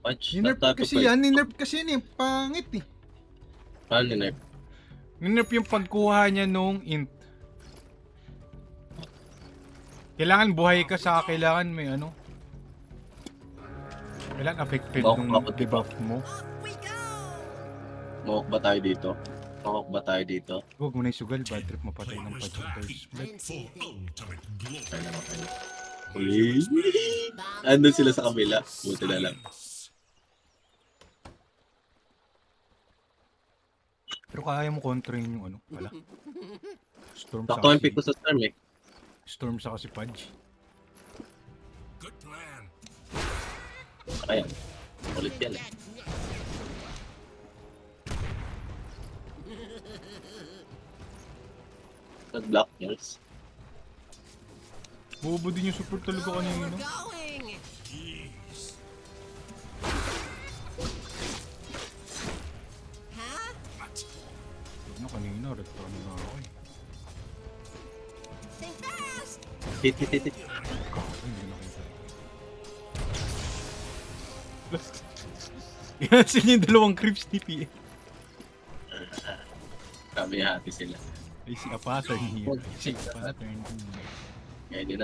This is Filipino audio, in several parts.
Punch. Ninerf kasi yan, ninerf kasi yan eh. Pangit eh. Paano ninerf? Ninerf yung pagkuha niya nung int. Kailangan buhay ka sa kailangan may ano. Kailangan affected nung debuff mo. Mawak ba tayo dito? Mawak ba tayo dito? Huwag mo na isugal, bad trip mapatay ng first blood. Kaya naman kayo. Uy! Andun sila sa kabila. Buti na lang. Pero kaya mo kontrahin yung ano, pala. Storm sa Sakto ang pick ko sa Storm eh. Storm sa kasi Pudge. Kaya. Ulit yan eh. Nag-block nurse. Bobo din yung support talaga kanina. Ano kanina, red pa kanina ako eh. Hit. Kaka, hindi nakita. Yan yung dalawang creeps ni PA. Kami happy sila. I see a pattern here. I see a pattern. Pwede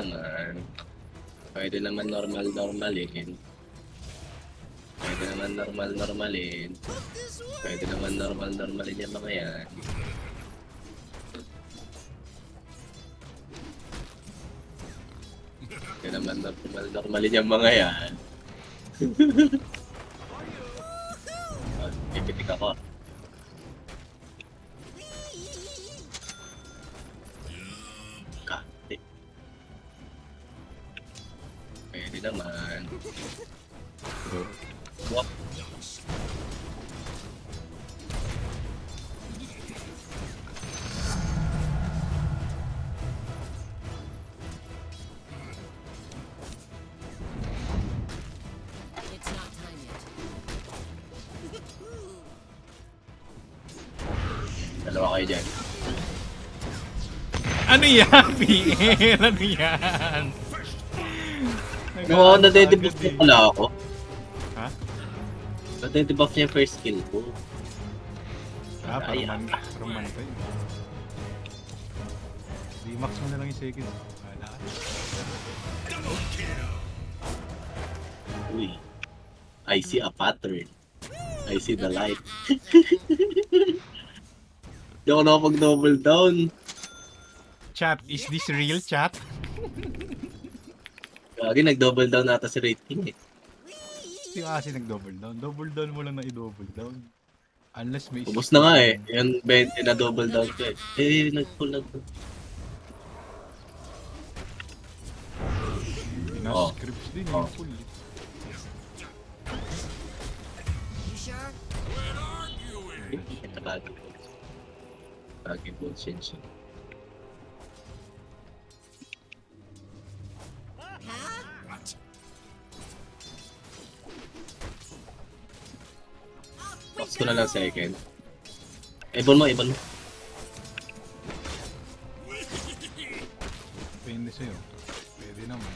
naman normalin. Pwede naman normalin. Pwede naman normalin yung mga yan. Pwede naman normalin yung mga yan. Ipitik ako. Kati. Pwede naman. Wap. Dalawa kayo dyan. Ano yan, PN? Ano yan? No, nade-debuff na pala ako. Ha? Nade-debuff niya yung first skill ko. Ah, parang man pa yun. D-max mo na lang yung second. Wala ka. Uy. I see a pattern. I see the light. Hindi ako nakapag-double down. Chat, is this real, chat? Lagi nag-double down nata si rating eh. Hindi kasi nag-double down. Double down mo lang na i-double down. Unless may... Ubus na nga eh. Yan 20 na double down ko eh. Nag-pull. Nasa scripts din yung pull eh. Ito lagi. Lagi po siya. Box ko na lang second. Ibon mo. Depende sa'yo. Pwede naman.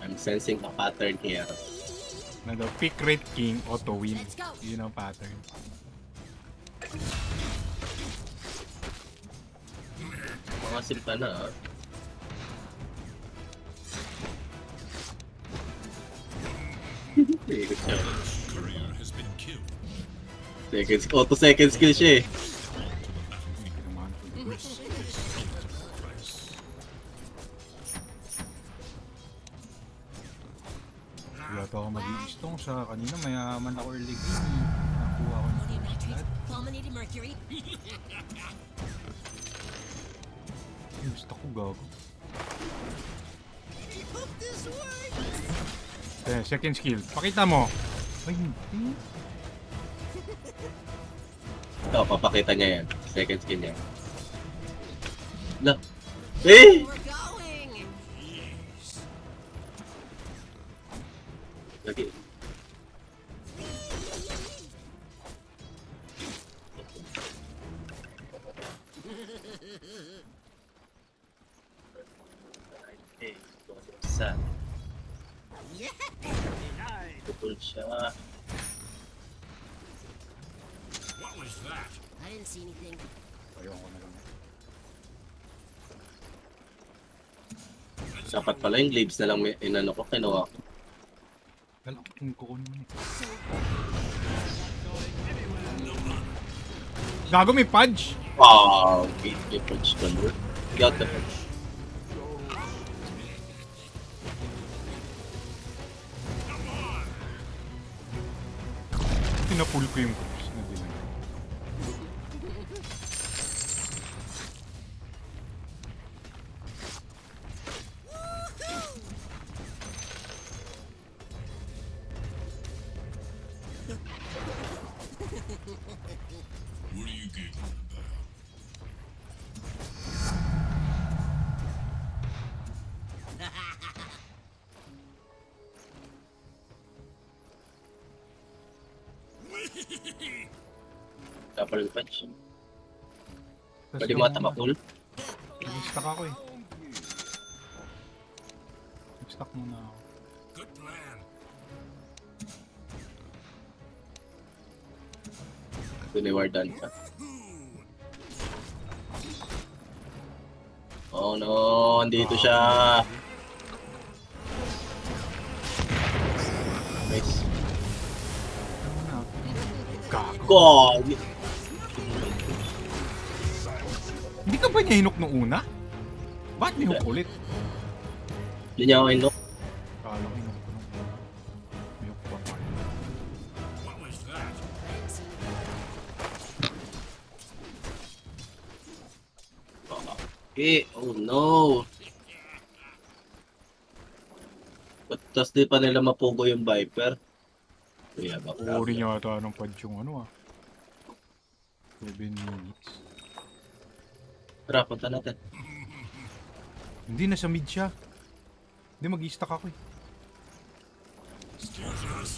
I'm sensing a pattern here. Na daw, pick rate king, auto win. Yun ang pattern. Mga simpa na ah. Second skill siya eh. Wala pa ako mag-i-stong sa kanina. Mayaman ako early game. Nakuha ko ng lahat. Gusto ko gago. Second skill. Pakita mo. Ay, hindi. Ito, papakita niya yan. Second skill niya. Look. Eh! Lagi. Putol siya. What was that? I didn't see anything. Ayoko ko na lang. Dapat pala yung glaives na lang inano ko, kinuha ko. Dala ko kung kukunin mo eh. Gago, may fudge! Wow, okay, punch color. Got the punch. Pinapull ko yung fudge na din. What are you giggling about? Dapat yung punch. Tas Pwede yung- mo tamakul. Nag-stuck ako eh. Nag-stuck muna ako. Good plan. Tuniwardan ka. Oh no, andito siya. Nice. Ano na? Gago. God! Hindi ka ba niya hinok nung una? Ba't nihok ulit? Hindi niya ako inok. Kala ko hinok ko nung una. Hinok pa pa. What was that? I didn't see anything. Okay, oh no. Ba't tas di pa nila mapugo yung Viper? Kuya ba? Uri niya ata ng punch yung ano ah. 7 minutes. Tara, punta natin. Hindi, nasa mid siya. Hindi, mag-i-stack ako eh. Excuse us.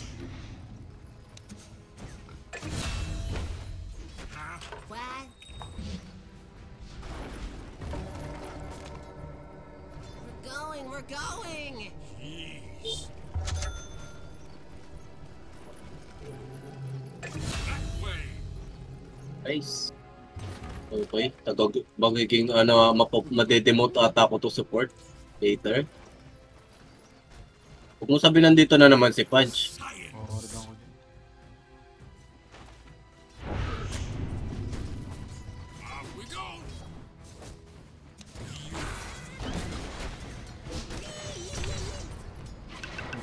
What? We're going! Jeez. That way. Nice. Okay, magiging madedemote ata ako to support later. Huwag mo sabihin nandito na naman si Punch. Science. Forward ako dyan. Off we go.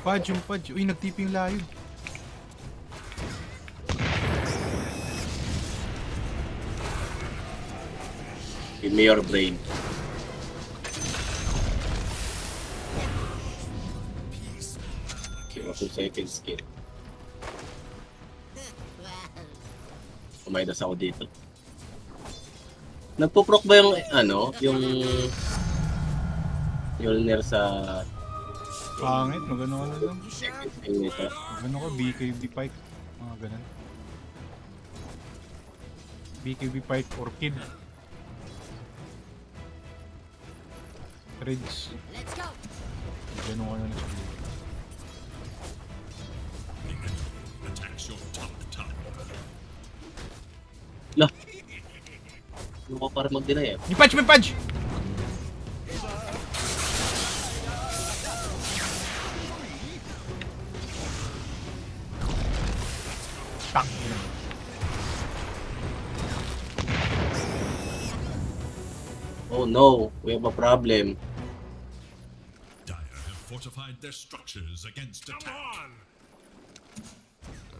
Yung Pudge. Uy, nag-TP yung layo. Give me your brain. Okay, 2 seconds skill. Umaidas ako dito. Nagpo-proc ba yung yung Mjolnir sa Pangit, magano ka na lang. yung nito? Magano ko, BKB Pike. Mga ganun. BKB Pike Orchid. Reds. Let's go! Gano'n ka na lang siguro. Attacks your top top. Lah. Ano ko para mag-deny eh? May Pudge! May Pudge! Tang! Oh no, we have a problem. Dire have fortified their structures against attack. Come on.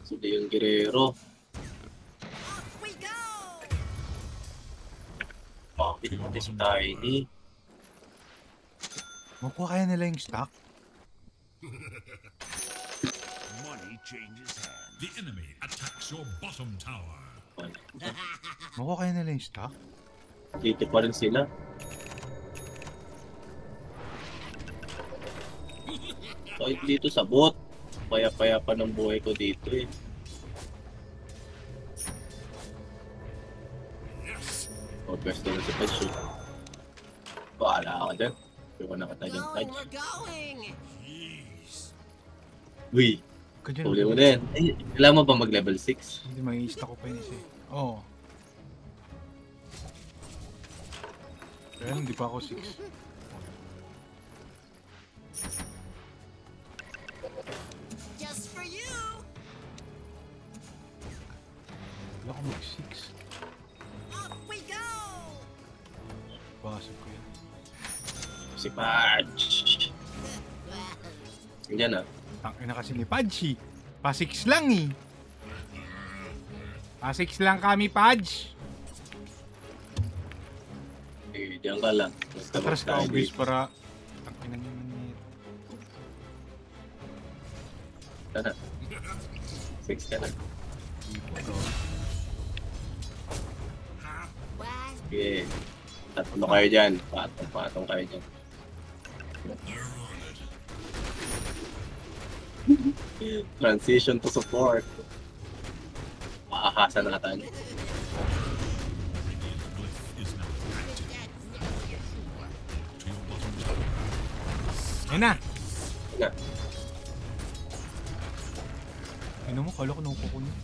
Sila yung Guerrero. Off we go! Bakit natin si Tiny? Makuha kaya nila yung stock? Money changes hands. The enemy attacks your bottom tower. Makuha kaya nila yung stock? Dito pa rin sila. Kahit dito sa bot. Paya-paya pa ng buhay ko dito eh. Yes. O, pwesto na si Punch. Bahala ako dyan. Pero nakata dyan, Going, Punch. we're going! Jeez. Uy, Ganyan. huli mo na yan. Eh, kailangan mo ba mag-level 6? Hindi, may stock ko pa yun isa eh. Oo. Kaya hindi pa ako 6. Just for you. Wala ko mag-6. Off we go. Basag ko yan. Si Patch. Yan ah. Tangina kasi ni Padge. Pa-6 lang eh. Pa-6 lang kami, Padge. Eh, diyan ka lang. Atras ka, obvious para... Tangina niyo naman eh. Tara. 6 ka na. What? Sige. Tatlo kayo dyan. Patong kayo dyan. Transition to support. Makakasa na tayo. Glyph is now active. To your bottom tower. Ayun na. Na. Ano mo, kala ko nakupo ko niya.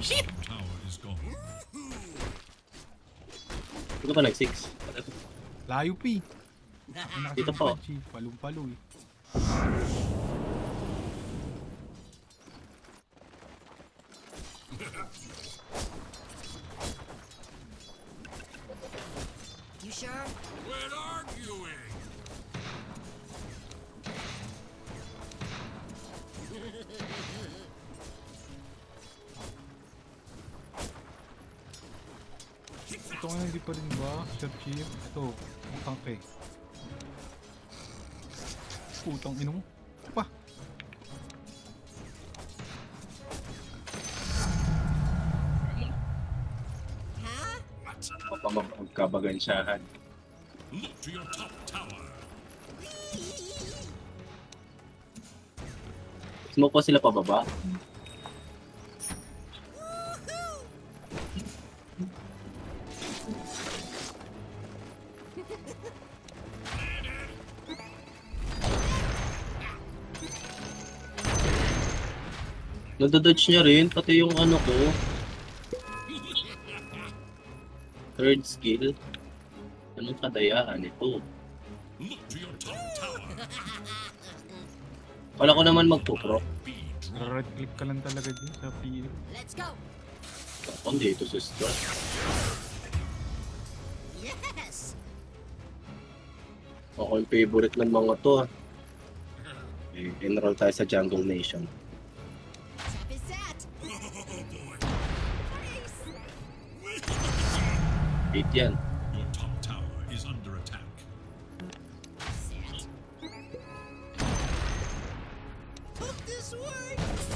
Shit! Tower is gone. Ito pa nag-6. Layo pi. Dito po. Palong-palo eh. You sure? We're arguing. Ito nga hindi pa rin ba? Sir Chief? Ito, ang tangke. Putang ino mo. Pa. Huh? Magkabagansyahan. Look to your top tower. Smoke ko sila pababa. Nadododge niya rin, pati yung ano ko. Third skill. Anong kadayaan ito? Look to your top tower. Wala ko naman magpupro. Right click ka lang talaga din sa PL. Let's go. Ako dito sa strat. Yes. Ako yung favorite ng mga to. Eh, enroll tayo sa Jungle Nation. Tap is set. Nice. 8 yan. Your top tower is under attack. Set. Hope this works.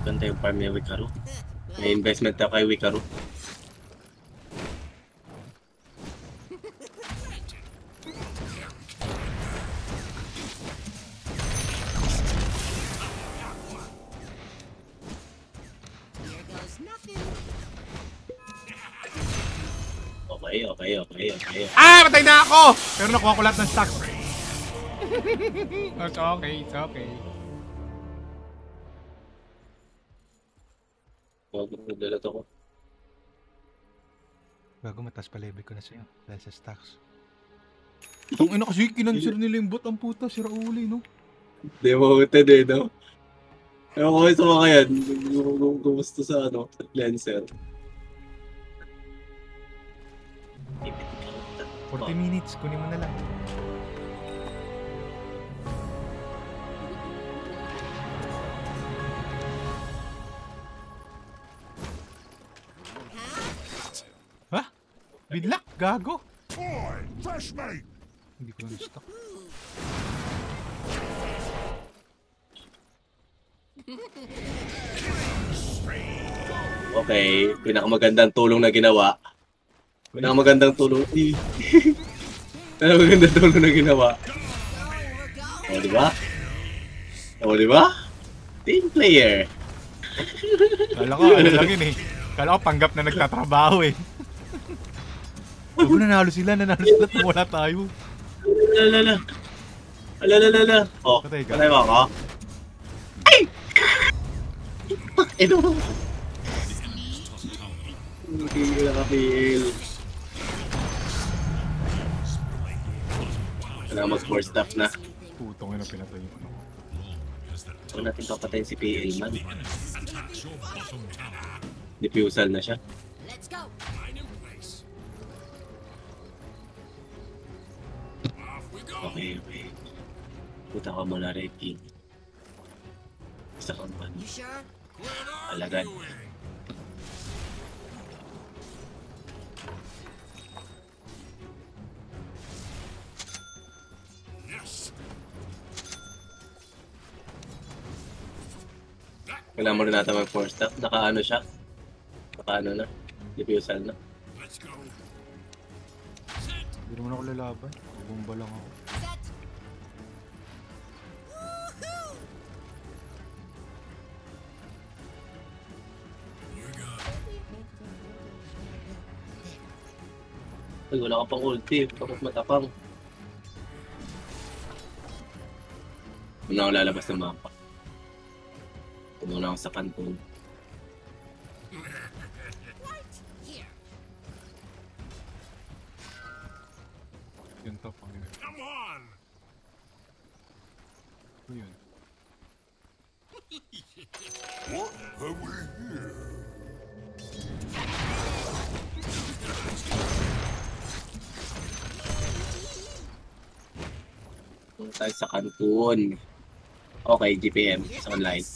Maganda yung farm ni Wikaru. May investment na kay Wikaru. Here goes nothing. Okay. Ah! Matay na ako! Pero nakuha ko lahat ng stocks. It's okay, it's okay. Huwag mo nagdalat ako. Bago mataas pa level ko na sa'yo dahil sa stocks. Itong ina kasi kinansir nila yung bot ang puta, sira uli no? Demoted eh, no? Ewan ko kayo sa mga yan. Gumusto sa ano, Lancer. 40 minutes, kunin mo na lang. Huh? Ha? Bidlak, gago. Boy, fresh mate. Hindi ko na stock. Okay, pinakamagandang tulong na ginawa. Pinakamagandang tulong. Pinakamagandang tulong na ginawa. We're going. O, di ba? O, di ba? Team player. Kala ko, ano lang yun eh. Kala ko panggap na nagtatrabaho eh. Bago nanalo sila, wala tayo. Alalala. Alalala. Oh, Patay ka. patay mo ako? Ay! Ito. Hindi ko nakapil. Kailangan mag-4 staff na. Putong ina pinatay mo. Huwag natin papatayin si PL man. Diffusal na siya. Let's go. Okay, okay. Puta ka muna, Red King. Isa kang man. You sure? Alagad. Kailangan mo rin natin mag-4 staff. Naka-ano siya? Naka-ano na? Diffusal na. Hindi naman ako lalaban. Bumba lang ako. Set. Woohoo! Ay, wala ka pang ulti. Tapos matapang. Muna ako lalabas ng mapa. Tumuna ako sa kanton. Here. Yun top ang yun. Come on! Ano yun? Tumuna tayo sa kanton. Okay, GPM. Sa online.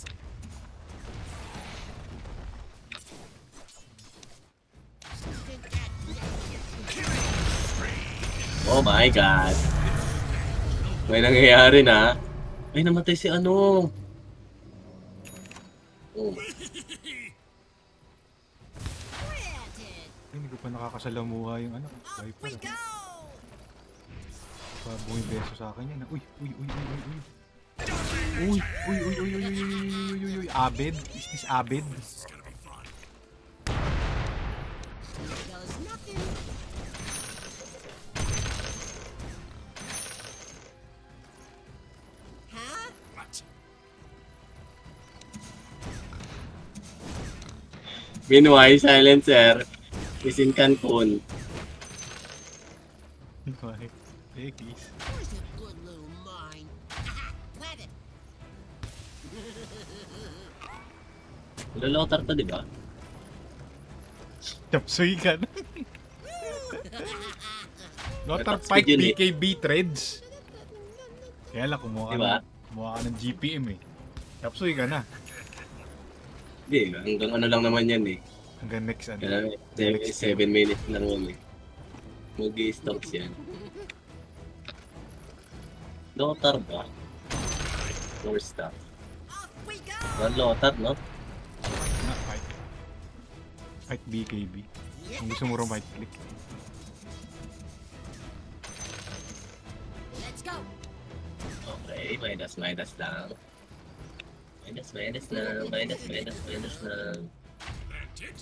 Oh my God. May nangyayari na. Ay, namatay si ano. Oh. Planted. Ay, hindi ko pa nakakasalamuha yung ano. Off Viper. we go. Pabong beso sa akin yan. Uy, uy, uy, uy, uy, uy. Uy, uy, uy, uy, uy, uy, uy, uy, uy, uy, Abed? Is this Abed? Here goes nothing. Huh? Meanwhile, Silencer is in Cancun. Why? Ekis. Where's a good little mine? Aha! Planted. Lolotar to, di ba? Chapsoy ka na. Lotar Natapos Pike yun eh. BKB Threads. Kaya lang, kumuha ka, Diba? kumuha ka ng GPM eh. Chapsoy ka na. Hindi, hanggang ano lang naman yan eh. Hanggang next ano. Kaya 7 minutes lang yun eh. Mag-i-stalks yan. Lotar ba? Or stuff. Off we go. One Lotar, no? Na, fight. Fight BKB. Kung gusto mo right click. Let's go. Okay, minus lang. Minus lang. Plant it.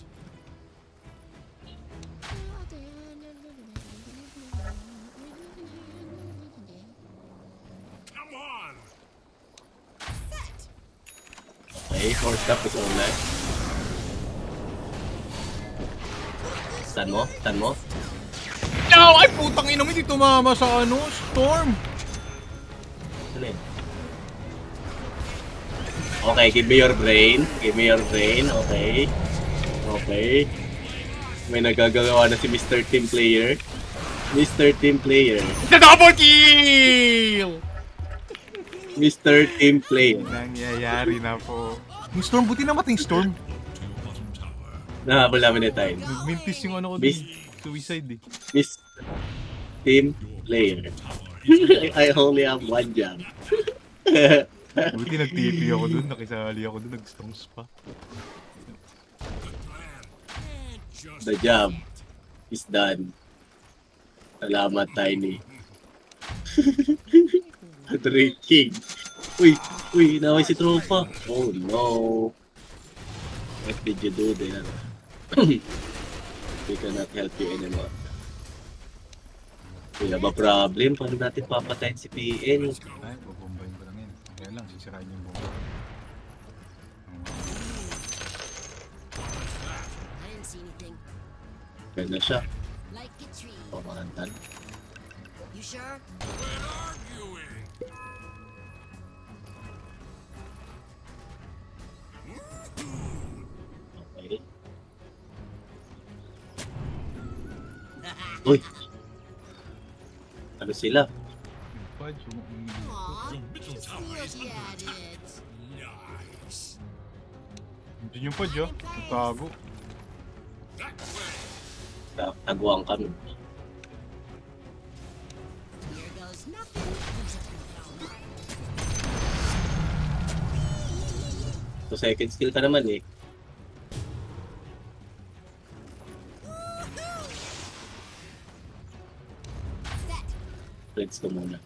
Come on! Set. Okay, 4 stuff is online. Stun mo? Stun mo? No! Ay putang ina mo, hindi tumama sa ano, Storm! Ano yun? Okay, give me your brain. Give me your brain. Okay. Okay. May nagagawa na si Mr. Team Player. Mr. Team Player. The double kill! Mr. Team Player. Nangyayari na po. Yung Storm, buti namatay yung Storm. Nahabol namin yung time. Nagmintis yung ano ko Miss- dun. Suicide eh. Mr. Team Player. I only have one job. Buti nag-TP ako dun, nakisali ako dun, nag-stones pa. The job is done. Salamat, Tiny. Drake King. Uy, naway si Tropa. Oh no. What did you do there? We cannot help you anymore. Wala ba problem? Paano natin papatayin si PN? Ay, bubombahin ko lang yan. Kaya lang, sisirain yung bomba. I didn't see anything. Ganda siya. Like a tree. Pamahantan. You sure? Okay. Uy! Ano sila? Yung fudge, Aw, Your middle just tower is look under at attack. it. Nice. Hindi yung fudge, oh. Nagtago. That way. Taguan kami. Here goes nothing. Who's up and down? So second skill ka naman eh. Set. Reds ko muna.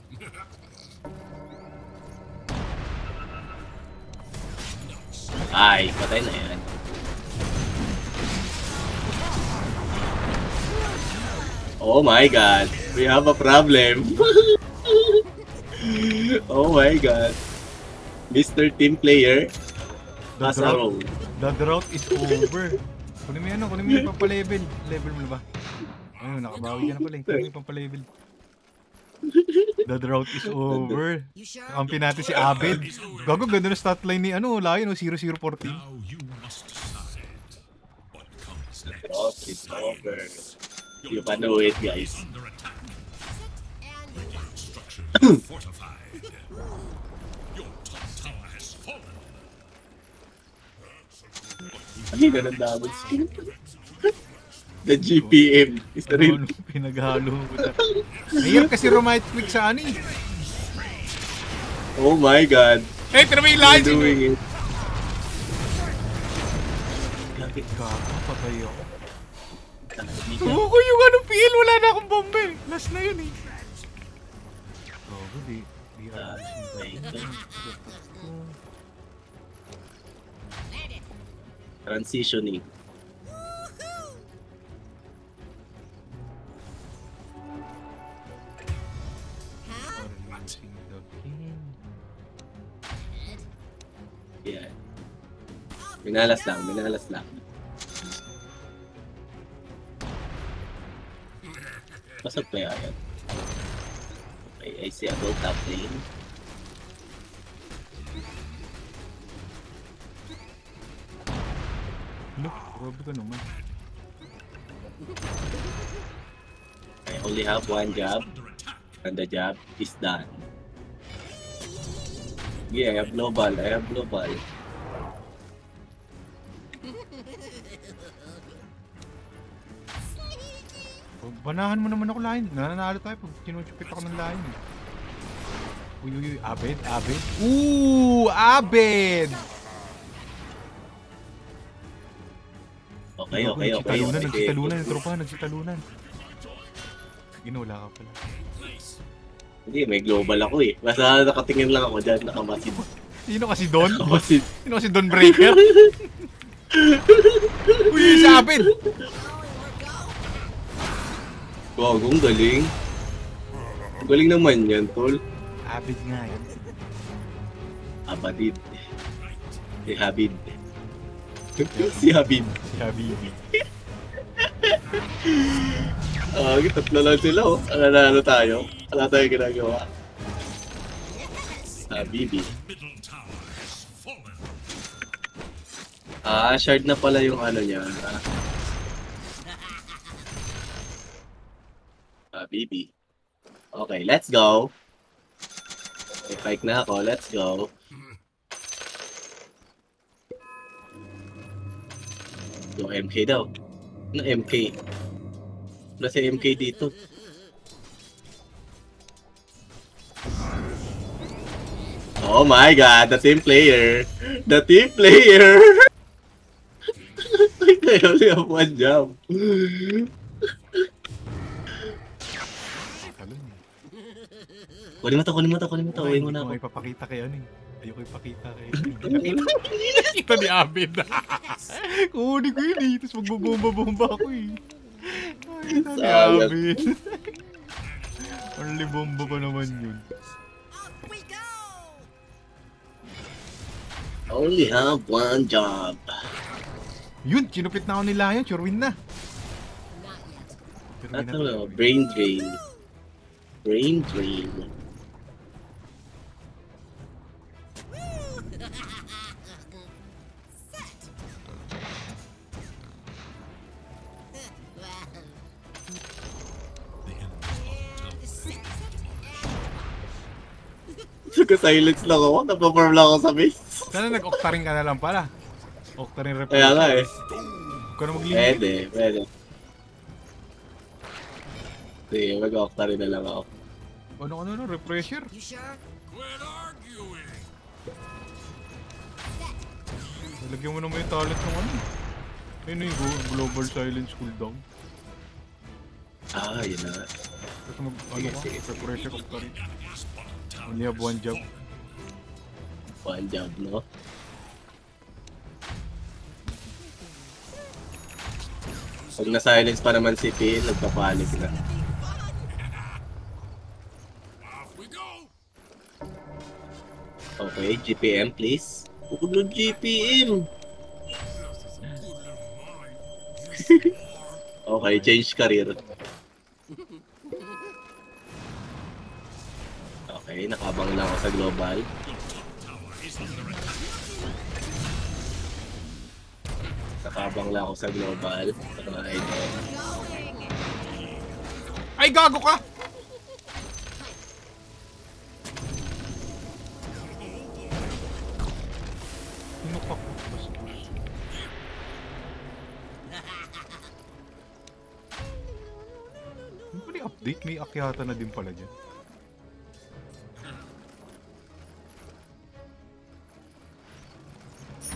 Ay, patay na yan. Oh my god, we have a problem. Oh my god. Mr. Team Player has a role. The drought is over. Kunin mo yan, kunin mo yung pampalevel. Level mo na ba? Ayun, nakabawi ka na pala eh. Kunin mo yung pampalevel. The drought is over. You sure? Kampi natin si Abed. Gago, ganda na stat line ni Lion, 0014. Now you must decide. What comes next? Oh, it's over. You can do it, guys. Under attack. And Structures are fortified. Your top tower has fallen. Ay, ganun damage skill. The GPM is the real. Ano pinaghalo ko na. Mahirap kasi romite quick sa ano eh. Oh my god. Eh, tira mo yung You're lahat. doing it. Gagit ka, patay ako. Hindi ka. Suko yung anong PL, wala na akong bomba eh. Last na yun eh. Gago, di Ay, ito. let it. Transitioning. Huh? Yeah. Minalas lang, minalas lang. Pasok pa yan. Okay, I see a gold top lane. Look, grabe ka naman. I only have one job, Under attack. and the job is done. Yeah, I have global, I have global. Banahan mo naman ako line. Nananalo tayo pag kinuchupit ako ng line eh. Uy, uy, uy, Abed, Abed. Ooh, Abed! Okay, okay, okay. Nagsitalunan, okay. nagsitalunan, yung tropa, nagsitalunan. Ginula ka pala. Hindi, may global ako eh. Basta nakatingin lang ako dyan, nakamasid. Sino kasi Don? Nakamasid. Sino kasi Don Breaker? Uy, yung sa Abed! Wow, ang galing. Ang galing naman yan, tol. Abed nga yan. Abadid. Si Habib. Si Habib. Si Habibi. Tatlo lang sila oh. Nanalo tayo. Wala tayong ginagawa. Habibi. Middle tower has fallen. Shard na pala yung ano niya. Habibi. Okay, let's go. May fight na ako. Let's go. Yung MK daw. Ano MK? Wala si MK dito. Oh my god, the team player! The team player! I only have one job. Talon eh. Kunin mo to, kunin mo to, kunin mo to. Uwi mo na Hindi ko ako. ipapakita kay ano eh. Ayoko ipakita kay Kita ni Abed. Kunin ko yun eh. Tapos magbobomba-bomba ako eh. Kita ni Sayang. Abed. Early bomba pa naman yun. Off we go! Only have one job. Yun, kinupit na ako nila yun. Sure win na. Not yet. Sure win na Ano, to. brain drain. Brain drain. The enemy's bottom tower Nagka-silence lang ako. Napaperm lang ako sa base. Sana nag-octaring ka na lang pala. Octaring repair. Kaya nga eh. Huwag ka na mag-limit. Pwede. Sige, mag-octa rin na lang ako. Ano, refresher? You sure? Quit arguing! Lagyan mo naman yung talent ng ano. Ayun yung global silence cooldown. Ah, yun na. Tapos Sige. refresher octaring. Only have one job. One job, no? Pag na-silence pa naman si Phil, nagpapanik na. Off we go! Okay, GPM please. Ulo GPM! Okay, change career. Okay, nakabang lang ako sa global. Nakabang lang ako sa global. Mga idol. Ay, gago ka! Tinupak ko. Yung pala yung update, may akyata na din pala dyan.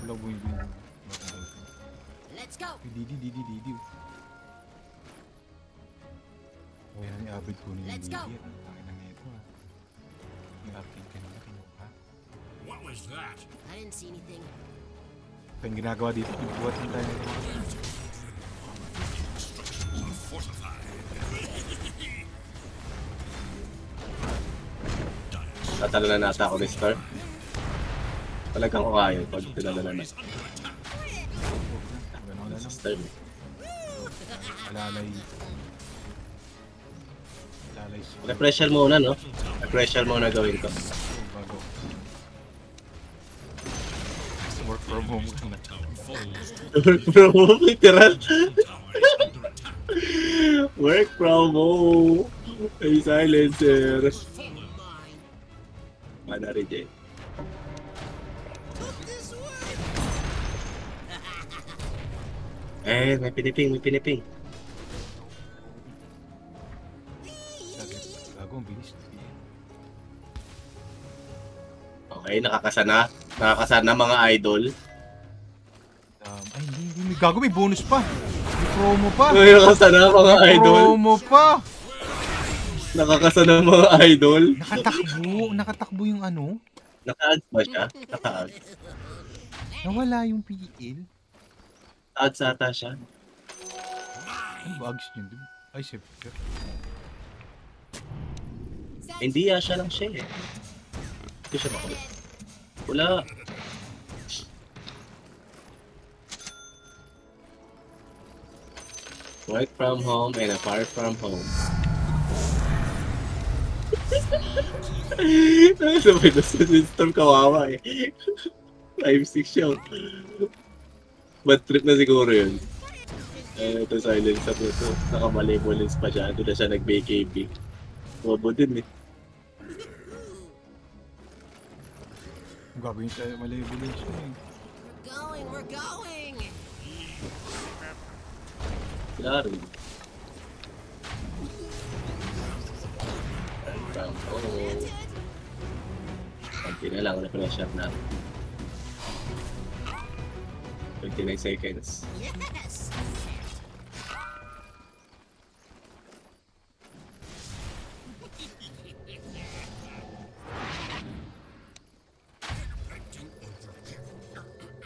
Wala mo yung Let's go! Didi. Oh, yan yung abid ko niya. Let's go. Ang laki na nito ah. Yung arcade kanina kinuha. What was that? I didn't see anything. Ito yung ginagawa dito. Buhat yung tayo nito. Fortified. Tatalo na nata ako ni Star. Talagang kakayo pag tinalo na na. Gano'n na Sa lang. Star. Alalay. Pressure muna, no? Pressure muna gawin ko. Bago. Work from home ka na. Work from home, literal. Work from home. Ay, silencer. Mana reject. May piniping. Gago, ang bilis. Okay, nakakasana. Nakakasana mga idol. Ay, hindi. Gago, may bonus pa. May promo pa. Ay, nakakasana mga idol. Promo pa. Nakakasana mga idol. Nakatakbo yung ano. Naka-ads ba siya? Naka-ads. Nawala yung PL. Ads ata siya. Ano ba ags yun? Ay, scepter. Hindi siya lang siya eh. Hindi siya makulit. Wala. Work from home and apart from home. Sabay na sa system kawawa eh. 5-6 siya. Bad trip na siguro yun. Ito silencer na ito. Naka-malevolence pa siya. Doon na siya nag-BKB. Bobo din eh. Gagawin tayo malevolence ko eh. We're going! Klaro. Kunti na lang, na-pressure na. 29 seconds. Yes!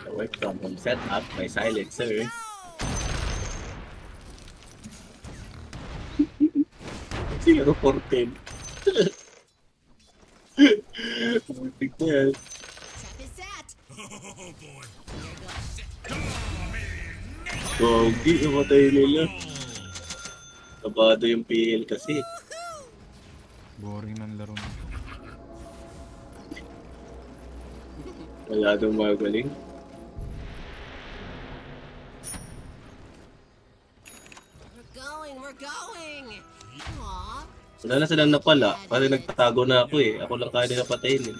The work from home setup by silencer. Siguro 14. Tik na yan. Trap is set. Oh boy. Gogi, namatay nila. Kabado yung PL kasi. Boring ng laro nito. Wala daw magaling. We're going. Aw. Wala na silang napala. Kasi nagtatago na ako eh. Ako lang kaya nila patayin eh.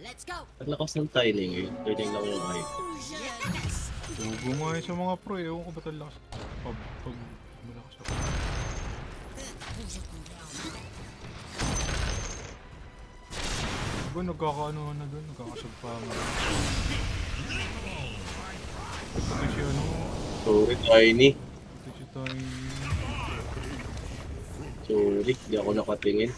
Let's go. Ang lakas ng timing eh. Pwede lang yung height. Yes. Tugo nga yun sa mga pro eh. Ewan ko ba't ang lakas. Pag malakas ako. Diba nagkakaano na doon? Nagkakasagpa nga. Ito siya ano? Sorry, tiny. Ito siya tayo. Sorry, di ako nakatingin.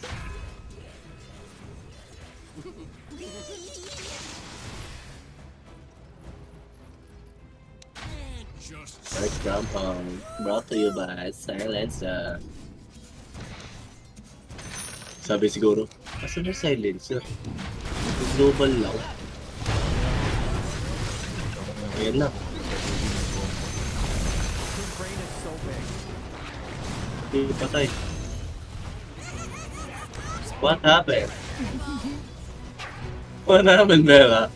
Right from home. Brought to you by Silencer. Sabi siguro, asan yung Silencer? Global lang. Ayan na. Hindi patay. What happened? What happened, Bella?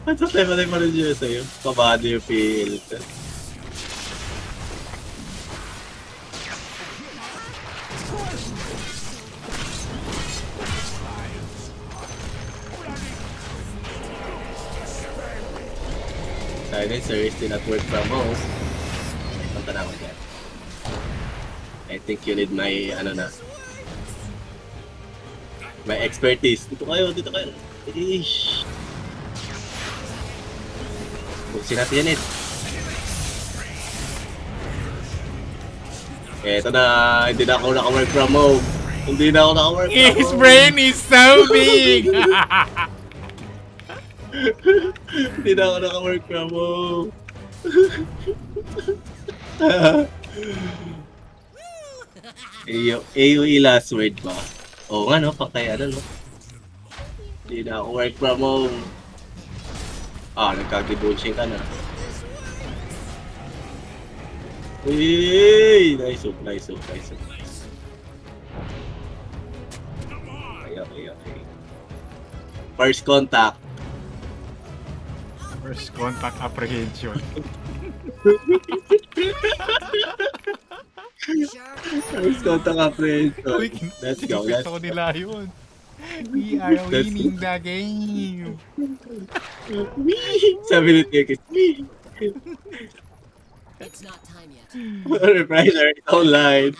Ano tayo pa rin dyan sa'yo? Kabado yung feel. Silencer is still at work from home. Punta na ako dyan. I think you need my, ano na, my expertise. Dito kayo, dito kayo. Ish. Buksin natin yan, Ed. Eto na, hindi na ako naka-work from home. Hindi na ako naka-work from home. His brain is so big! Hindi na ako naka-work from home. AOE last word ba? Oo nga no, pakay ano no. Hindi na ako work from home. Ah, nagkakibunching ka na. Hey! Nice hook, nice hook, nice hook. Okay. First contact. First contact apprehension. First contact apprehension. Let's go, let's Gusto ko nila yun. We are winning the game. Sabi ni Tekis. It's not time yet. Refresher, it's online.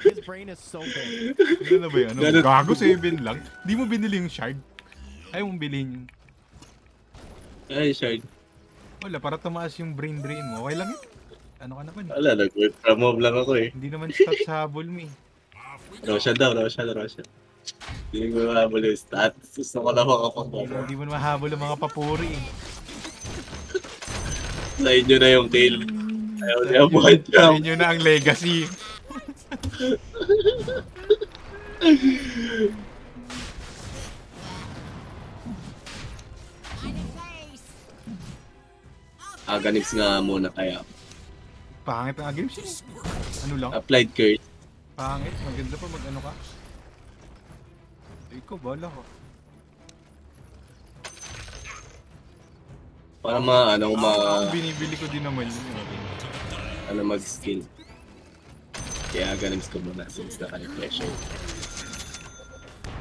His brain is so big. Ano ba yun? Ano? Gago 7 lang. Di mo binili yung shard. Ayaw mong bilhin yun. Ay, shard. Wala, para tumaas yung brain drain mo. Okay lang yun. Ano ka naman eh. Wala, nag-work from home lang ako eh. Hindi naman stats habol mo eh. Roshan daw, Roshan. Hindi ko mahabol yung stats. Gusto ko lang makapag-baba. Hindi mo mahabol ang mga papuri eh. Sa inyo na yung kill. Ayaw niya buhat Sa jump. inyo na ang legacy. Hiding place. Aganips nga muna kaya. Pangit ang games eh. Ano lang? Applied curse. Pangit. Maganda pa mag ano ka. Ikaw, bala ko. Para Binibili ko din naman yun. mag-skill. Kaya aganips ko muna since naka-refresher.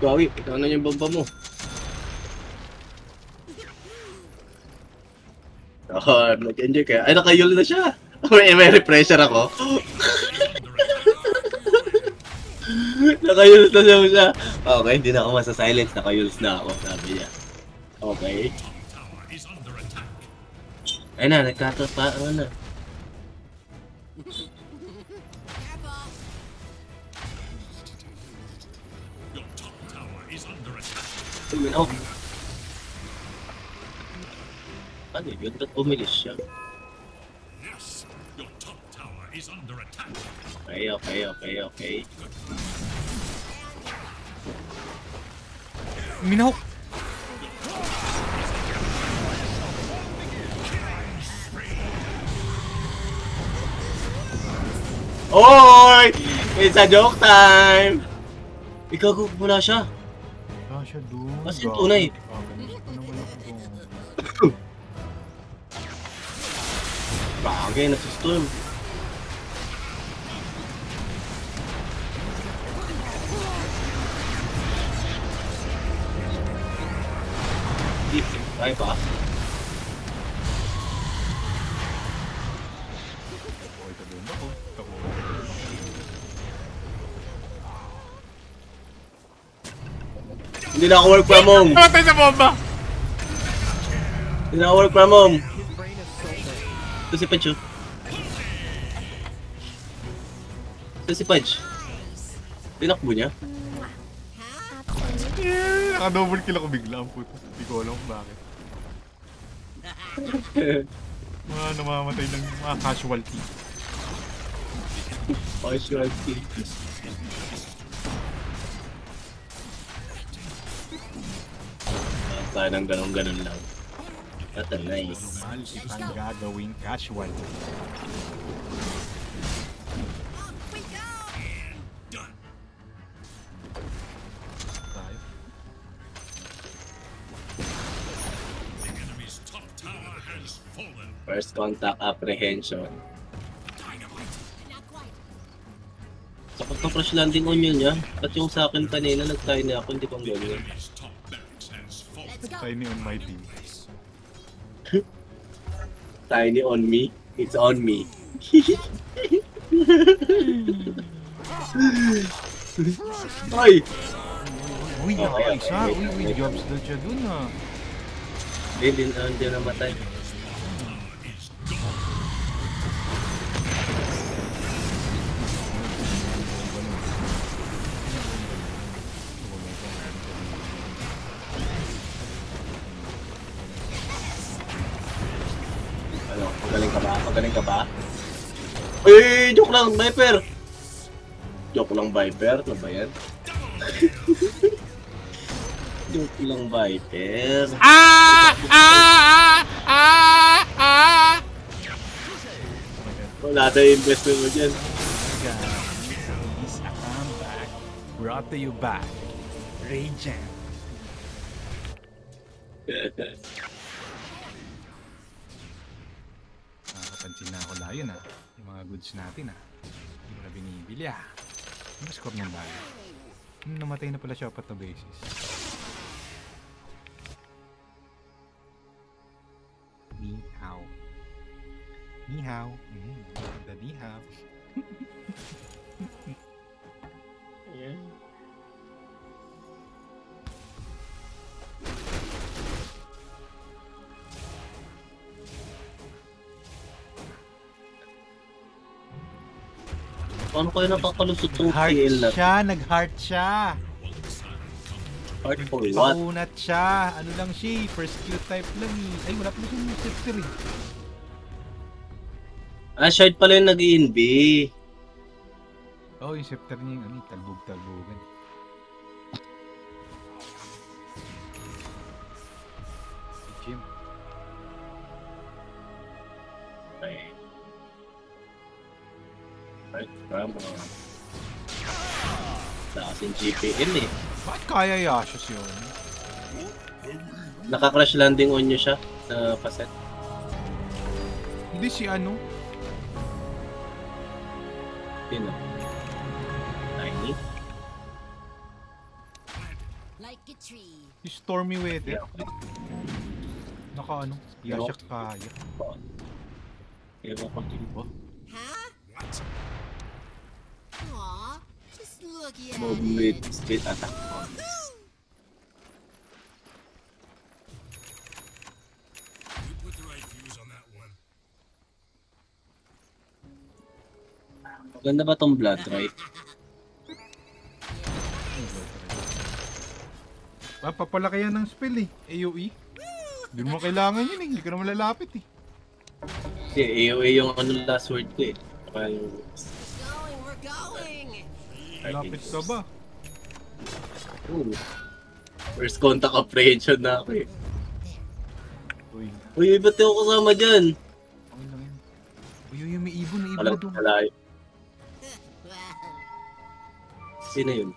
Gawi, ikaw na yung bomba mo. Oh, nag-enjoy kaya. Ay, naka-yul na siya. May refresher ako. Naka-yuls na siya. Okay, hindi na ako masa-silence. Naka-yuls na ako, sabi niya. Okay. Tower is under attack. Ay na, nagkatapa. Ano na. Careful. Your top tower is under attack. Oh. Ano yun? Ba't umilis siya? Yes, your top tower is under attack. Okay. Minahok! Oy! It's a joke time! Ikaw, wala siya. Ah, siya doon. As in, tunay. Ah, ganun pa naman ako. Bagay, nasustorm. Ay pa? Okay, tabi mo ako. Tako. Hindi na ako work from home. Namatay sa bomba! Hindi na ako work from home. His brain is so big. Ito si Pudge. Oh. Ito si Pudge. Tinakbo niya. Naka-double kill ako bigla ang puto. Hindi ko alam kung bakit. Mga namamatay ng mga casualty. Casualty. Tayo ng ganun-ganun lang. That's nice. Normal, isang gagawing casualty. Done. Tayo. The enemy's top tower has fallen. First contact apprehension. Dynamite. Not quite. Sa pagka-crash landing on yun niya. At yung sa akin kanina, nag-try na ako, hindi pang gano'n. Enemy's top barracks has fallen. Let's go. Tiny on my team. Tiny on me, it's on me. Ay! Uy, Okay, nakaisa. okay. Uy, jobs doon siya dun ah. Hindi na namatay. Ano, magaling ka ba? Magaling ka ba? Eh, joke lang, Viper! Joke lang, Viper. Ano ba yan? Joke lang, Viper. Wala na yung investment mo dyan. Guys, a comeback brought to you by Raging. Nakapansin na ako layon ah. Yung mga goods natin ah. Hindi ko na binibili ah. Ano score ng bago? Namatay na pala siya 4 na beses. Ni hao. Ni hao. The ni hao. Paano kayo nakakalusot ng Heart TL na? siya, nag-heart siya. Heart for what? Paunat siya. Ano lang siya, first Q type lang eh. Ay, wala pala siyang scepter eh. Ah, shard pala yung nag-i-inv. Oh, yung scepter niya yung ano, talbog-talbogan. Si Jim. Okay. Right from kasing GPM eh. Bakit kaya Yashos yun? Naka-crash landing on nyo siya sa facet. Hindi si ano? Sino? Tiny? Like a tree. Si Stormy Weather. Naka ano? Yo. Yasha kaya. Ewan ko din po. Huh? What? Aw, just look at Movement it. speed attack. You put the right views on that one. Maganda ba tong blood right? Papalaki yan ng spell eh. AoE. Hindi mo kailangan yun eh. Hindi ka na malalapit eh. Kasi AOA yung ano last word ko eh. Saka yung We're going. Lapit ka ba? Ooh. First contact apprehension na ako eh. Uy, Uy, ba't di ako kasama dyan? okay lang yan. Uy, may ibon na Walang doon. kalayo. Sino yun?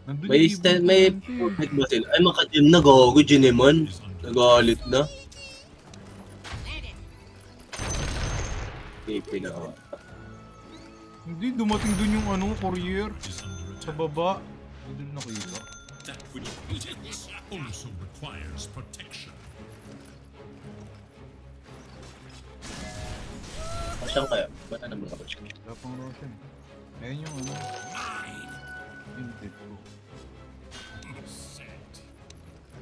Nandun May yung ibon may doon, ante. perfect ba sila? Ay, makadim na gago, Jineman. Nagalit na. Pipi na ako. Hindi, dumating dun yung ano, courier. Sa baba. Hindi na nakita. That which eats also requires protection. Saan kaya? Ba't na naman ako siya? Wala pang Roshan. Ayun yung ano. Hindi po.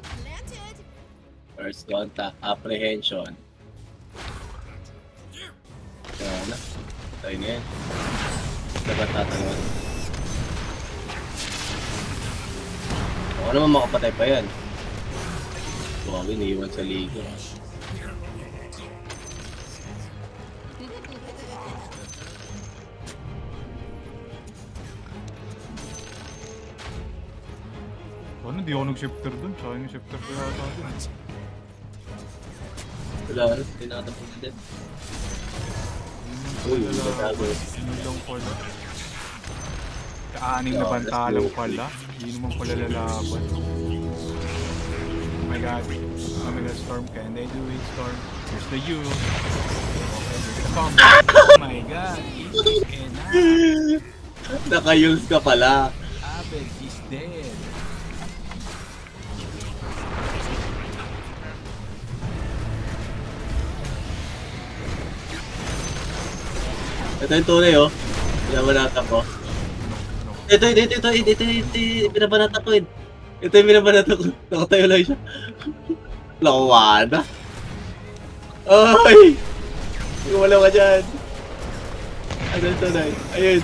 Planted. First contact apprehension. Kaya na. Tayo na yan. Dapat tatangan. Ako naman makapatay pa yan. Huwag iniiwan sa ligo. Ano, di ako nag-shifter dun. Tsaka yung shifter ko yata dun. Wala na. Tinatapos din. Uy, nagagago. Yun lang pala. Kaaning na banta lang pala. Hindi naman pala lalaban. Oh my god. Oh my god, Storm. Can they do it, Storm? Here's the U. Okay, there's the combo. Oh my god. And Nakayuls ka pala. Abed is dead. Ito yung tunay oh. Pinabanata ko. Ito, pinabanata ko yun. Ito yung pinabanata ko. Nakatayo lang siya. Lakuwana. Ay! Wala ka dyan. Ano yung tunay? Ayun.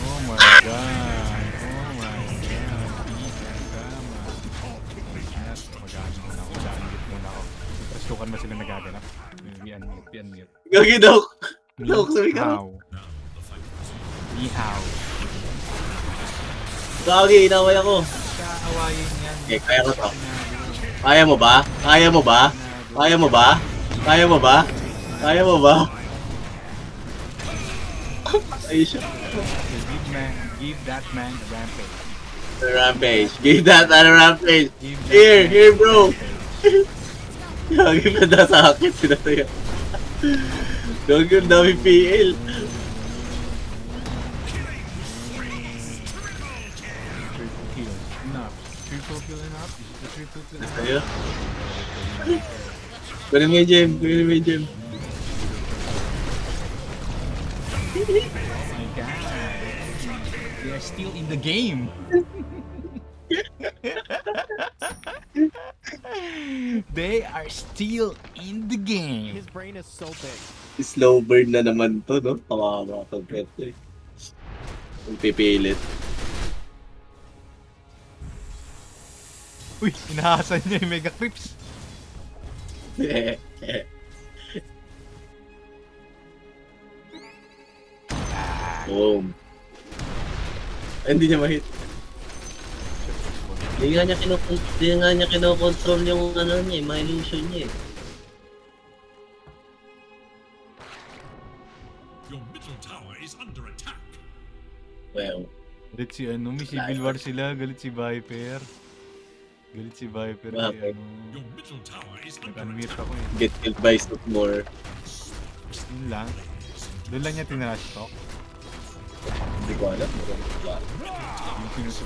Oh my god. Oh my god. Yes, magano muna ako. Danggit muna ako. Prestukan mo sila nagaganap. Unmute. Gagi daw. Daw ko sabi ka. How? Ni how? Gagi, inaway ako. Kaawayin yan. Eh, kaya ko to. Kaya mo ba? Kaya mo ba? Kaya mo ba? Kaya mo ba? Kaya mo ba? Ay siya. Give that man a rampage. The rampage. Give that man a rampage. Give that Here, man here a bro. rampage. Gagi pa na sa akin. Sinatayo. Gagi ang dami PL. Triple kill. Enough. Triple kill enough? Is it the triple kill enough? Sa'yo. Kunin mo yung gem. Kunin mo yung gem. Oh my god. They are still in the game. They are still in the game. His brain is so big. Slow burn na naman to, no? Kawawa ka pwede. Kung pipilit. Uy, inahasan niya yung Mega Crips. Boom. Ay, hindi niya ma-hit. Hindi nga niya kinokontrol yung ano niya, mga illusion niya eh. Your middle tower is under attack. Well, Galit si ano, may Civil War sila. Galit si Viper. Galit si Viper. Bakit? Your middle tower is under Nag-unmute attack. ako eh. get killed by Snoopmore. Yun lang. Doon lang niya tinrush talk. Hindi ko alam.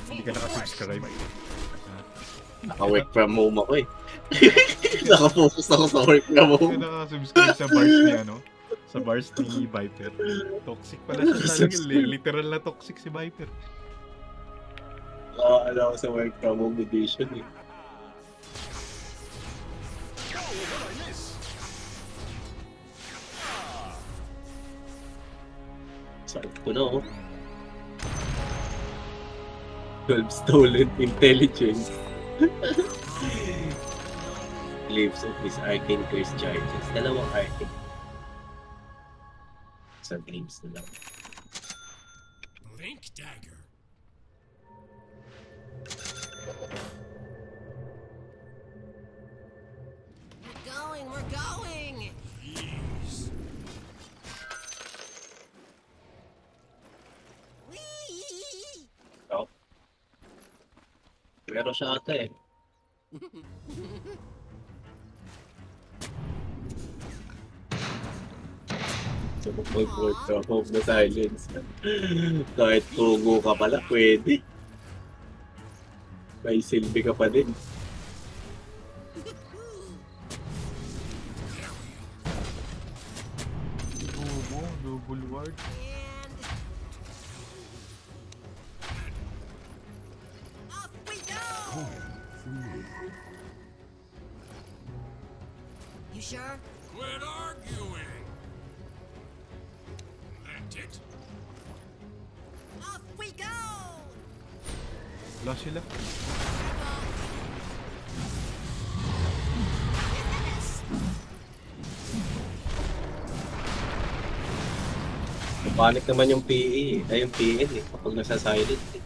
Hindi ka nakasubscribe. Naka-work from home ako eh. Naka-focus ako sa work from Hindi home. ka nakasubscribe sa bars ni ano. Sa bars ni Viper. Toxic pala siya talaga. Literal na toxic si Viper. Alam ko sa work from home edition eh. Sarap ko na oh. 12 stolen intelligence. Lives of his arcane curse charges. Dalawang arcane. Sa glimpse na lang. Blink dagger. We're going! Please. Whee! Oh. Pero siya ata eh. So, mag-work ka home na silence. Kahit tugo ka pala, pwede. May silbi ka pa din. Bobo, double ward. And off we go! You sure? Quit arguing. That's it. Off we go! Wala sila. Panic naman yung PE, ay yung PN eh, kapag nasa silent eh.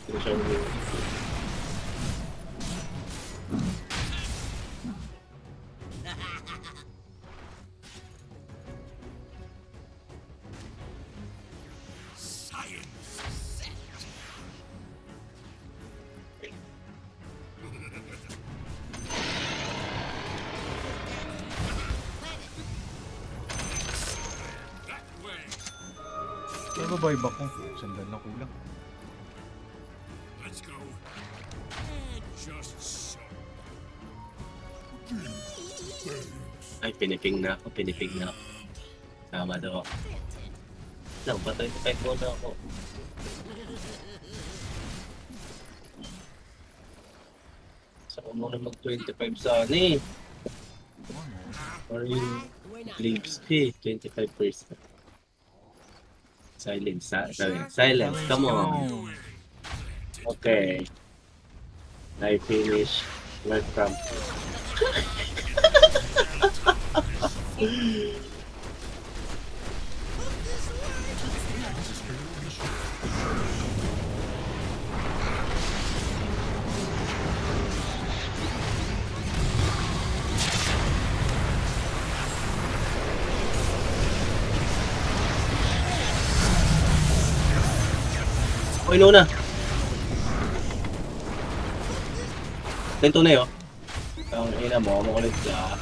Hindi siya Science set. That way. May babayba ko. Sandal na kulang. Let's go. And just so. Ay, piniping na ako. Tama daw ako. Lang, patay muna ako. Saka muna mag-25 sana eh. Or yung leaves eh, 25%. Silence, silence, come on. Okay. I finish. Work from. Oy, no na. Tento na yun. Ang ina mo, makulit ka.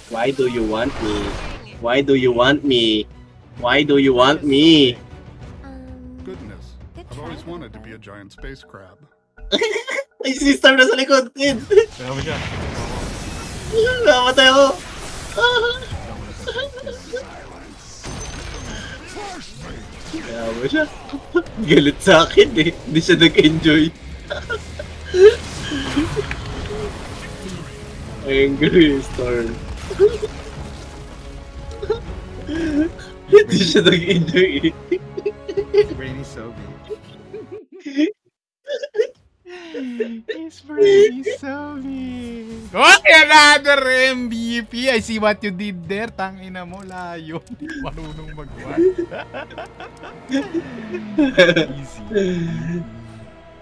Why do you want me? Why do you want me? Why do you want me? Goodness, I've always wanted to be a giant space crab. May sister na sa likod. Tin. Kaya mo siya. Namatay ako. Kaya mo siya. Galit sa akin eh. Hindi siya nag-enjoy. Angry Storm. Hindi siya nag-enjoy eh. Rainy Sobe. It's pretty solid. Oh, another MVP. I see what you did there. Tangina mo, layo. Hindi marunong mag-one. Easy.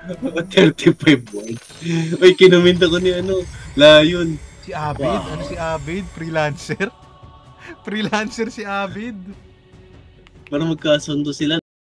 35 points. Uy, kinuminta ko ni ano, Lion. Si Abid? Wow. Ano si Abid? Freelancer? Freelancer si Abid. Para magkasundo sila.